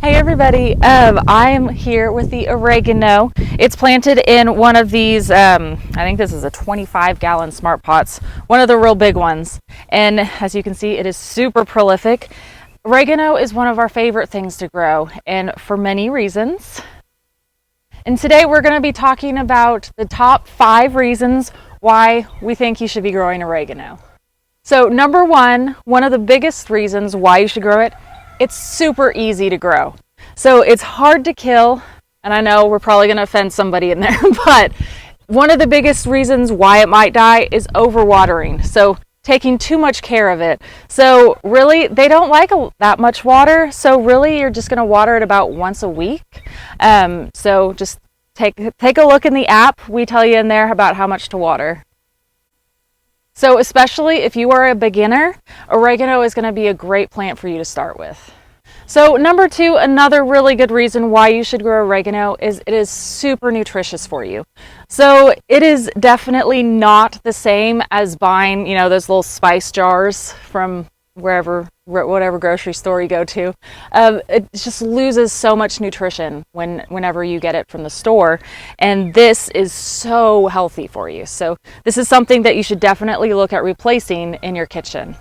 Hey everybody, I'm here with the oregano. It's planted in one of these, I think this is a 25-gallon smart pots, one of the real big ones. And as you can see, it is super prolific. Oregano is one of our favorite things to grow, and for many reasons. And today we're going to be talking about the top 5 reasons why we think you should be growing oregano. So number one of the biggest reasons why you should grow it, it's super easy to grow. So it's hard to kill, and I know we're probably going to offend somebody in there, but one of the biggest reasons why it might die is overwatering. So taking too much care of it. So really, they don't like that much water. So really, you're just going to water it about once a week. So just take a look in the app. We tell you in there about how much to water. So especially if you are a beginner, oregano is going to be a great plant for you to start with. So number 2, another really good reason why you should grow oregano is it is super nutritious for you. So it is definitely not the same as buying, those little spice jars from whatever grocery store you go to. It just loses so much nutrition whenever you get it from the store, and this is so healthy for you. So this is something that you should definitely look at replacing in your kitchen.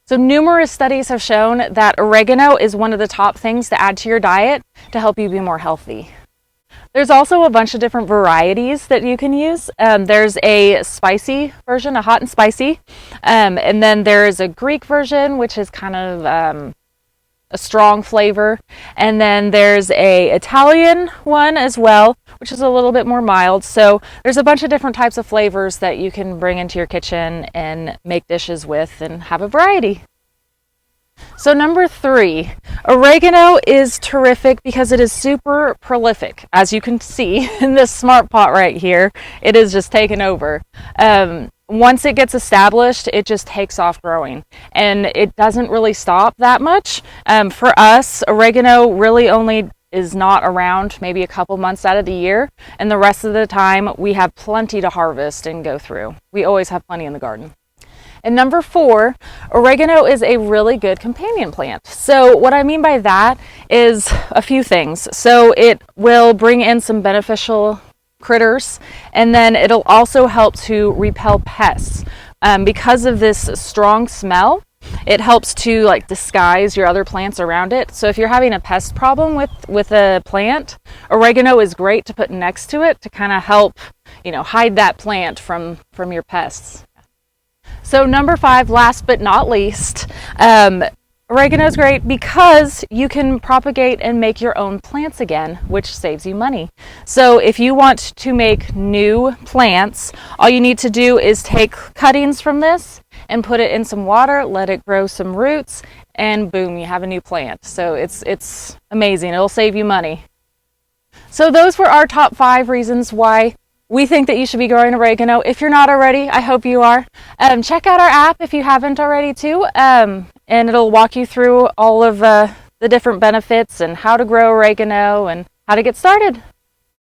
So numerous studies have shown that oregano is one of the top things to add to your diet to help you be more healthy. There's also a bunch of different varieties that you can use. There's a spicy version, a hot and spicy, and then there's a Greek version, which is kind of a strong flavor, and then there's a Italian one as well, which is a little bit more mild. So there's a bunch of different types of flavors that you can bring into your kitchen and make dishes with and have a variety. So number 3, oregano is terrific because it is super prolific. As you can see in this smart pot right here, it is just taken over. Once it gets established, it just takes off growing, and it doesn't really stop that much. For us, oregano really only is not around maybe a couple months out of the year, and the rest of the time we have plenty to harvest and go through. We always have plenty in the garden. And number 4, oregano is a really good companion plant. So what I mean by that is a few things. So it will bring in some beneficial critters, and then it'll also help to repel pests. Because of this strong smell, it helps to disguise your other plants around it. So if you're having a pest problem with a plant, oregano is great to put next to it to kind of help, hide that plant from your pests. So number 5, last but not least, oregano is great because you can propagate and make your own plants again, which saves you money. So if you want to make new plants, all you need to do is take cuttings from this and put it in some water, let it grow some roots, and boom, you have a new plant. So it's amazing. It'll save you money. So those were our top 5 reasons why we think that you should be growing oregano. If you're not already, I hope you are. Check out our app if you haven't already too, and it'll walk you through all of the different benefits and how to grow oregano and how to get started.